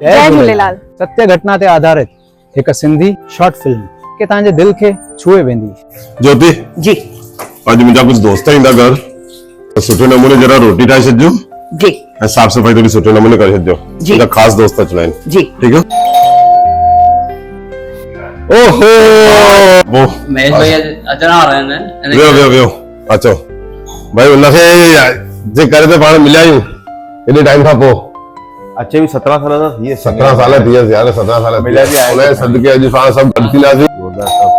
जय झूलेलाल। सत्य घटना ते आधारित एक सिंधी शॉर्ट फिल्म के तांजे दिल के छुए वेंदी। ज्योति जी आज मुझा कुछ दोस्त ईंदा घर तो सुठे नमूने जरा रोटी ठाहे छॾिजो जी ऐं साफ़ सफ़ाई थोड़ी सुठे नमूने करे छॾिजो जी। मुझा खास दोस्त अचणा आहिनि जी ठीक है। ओहो वो महेश भाई अचना आ रहे हैं। वियो अचो भाई उनखे जे करे ते पाण मिलिया आहियूं एॾे टाइम खां पोइ अच्छे भी 17 साल था ये 17 साल थी विया यार 17 साल मिलिया बि आहे। उनजे सदके अॼु पाण सभु गॾु थींदासीं। जोरदार सब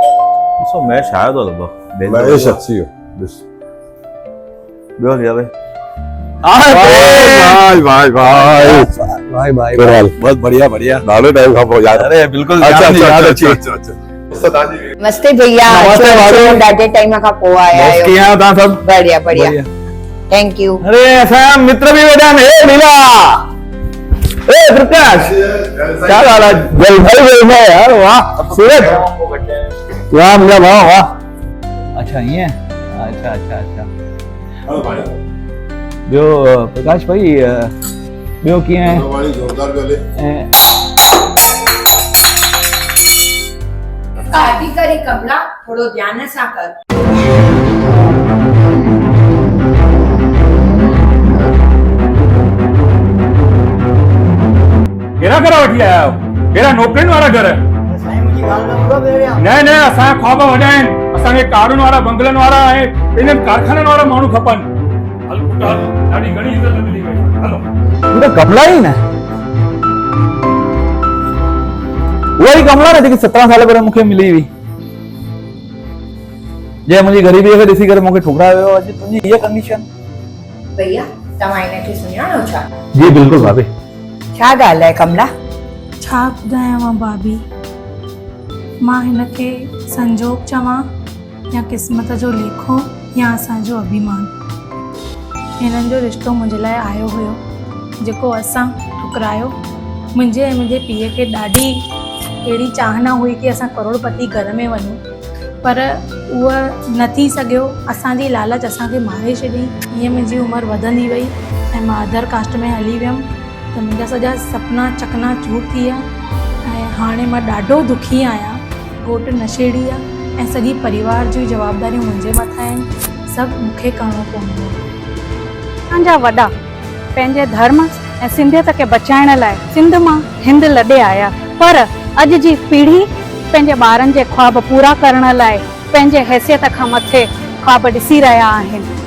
सो मैं शायद हो लगभग मैं सच्ची हो बियो लिया भाई भाई भाई भाई बहुत बढ़िया बढ़िया ॾाढे टाइम खां पोइ यार अरे बिल्कुल अच्छा अच्छा नमस्ते भैया। नमस्ते भाभी। ॾाढे टाइम खां पोइ आया बस आहियो। किया था सब बढ़िया बढ़िया थैंक यू। अरे ऐसा मित्र भी बैठा है ए लीला ए प्रकाश क्या हाल है जल भाई यार वाह सूरज वाह मेरा वाह वाह अच्छा ये अच्छा अच्छा अच्छा बियो प्रकाश भाई बियो कीअं आहे जोरदार पियो हले ऐं काटी करे कमला थोड़ो ध्यान सां कर। केड़ा घर वठी आया हो? केड़ा नौकरियुनि वारा घर? न असां ख्वाब वॾा आहिनि। असांखे कारुनि वारा बंगलनि वारा ऐं इन्हनि कारखाननि वारा माण्हू खपनि। हल पुटु हल, ॾाढी घणी इज़त मिली वई। हलो तू तो कमला ही ना वही कमला ना जेकी 17 साल पहिरियों मूंखे मिली हुई जे मुंहिंजी ग़रीबीअ खे ॾिसी करे मूंखे ठुकरायो वियो। अॼु तुंहिंजी हीअ कंडीशन। भैया तव्हां हिनखे सुञाणो छा? जी बिल्कुलु भाभी। छा ॻाल्हि आहे कमला? छा ॿुधायांव भाभी, मां हिनखे संजोग चवां या क़िस्मत जो लेखो या असांजो अभिमान। हिननि जो रिश्तो मुंहिंजे लाइ आयो हुयो जेको असां ठुकरायो। मुंहिंजे ऐं मुंहिंजे पीउ खे ॾाढी अहिड़ी चाहना हुई कि असां करोड़पति घर में वञूं, पर उहा न थी सघियो। असांजी लालच असांखे मारे छॾी। ईअं मुंहिंजी उमिरि वधंदी वई ऐं मां अदर कास्ट में हली वियमि त मुंहिंजा सॼा सपना चकना चूर थी विया ऐं हाणे मां ॾाढो दुखी आहियां। घोटु नशेड़ी आहे ऐं सॼी परिवार जी जवाबदारियूं मुंहिंजे मथां आहिनि। सभु मूंखे करिणो पवंदो आहे। असांजा वॾा पंहिंजे धर्म ऐं सिंधियत खे बचाइण लाइ सिंध मां हिंद लॾे आया, पर अॼु जी पीढ़ी पंहिंजे ॿारनि जे ख्वाब पूरा करण लाइ पंहिंजे हैसियत खां मथे ख्वाब ॾिसी रहिया आहिनि।